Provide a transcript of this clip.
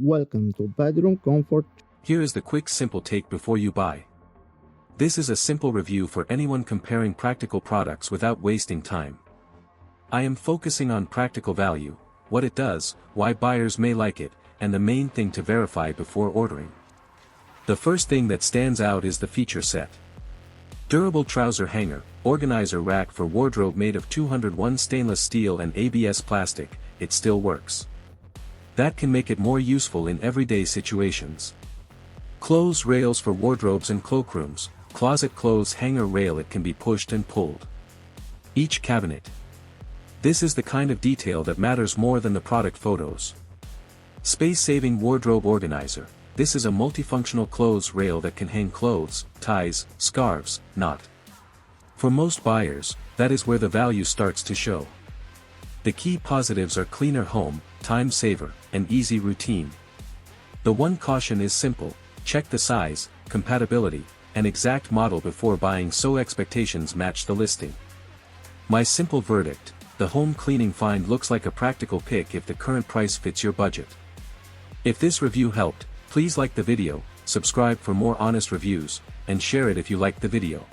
Welcome to Bedroom Comfort. Here is the quick simple take before you buy. This is a simple review for anyone comparing practical products without wasting time. I am focusing on practical value, what it does, why buyers may like it, and the main thing to verify before ordering. The first thing that stands out is the feature set. Durable trouser hanger, organizer rack for wardrobe made of 201 stainless steel and ABS plastic, it still works. That can make it more useful in everyday situations. Clothes rails for wardrobes and cloakrooms, closet clothes hanger rail, it can be pushed and pulled. Each cabinet. This is the kind of detail that matters more than the product photos. Space-saving wardrobe organizer. This is a multifunctional clothes rail that can hang clothes, ties, scarves, not. For most buyers, that is where the value starts to show. The key positives are cleaner home, time saver, and easy routine. The one caution is simple: check the size, compatibility, and exact model before buying so expectations match the listing. My simple verdict: the home cleaning find looks like a practical pick if the current price fits your budget. If this review helped, please like the video, subscribe for more honest reviews, and share it if you liked the video.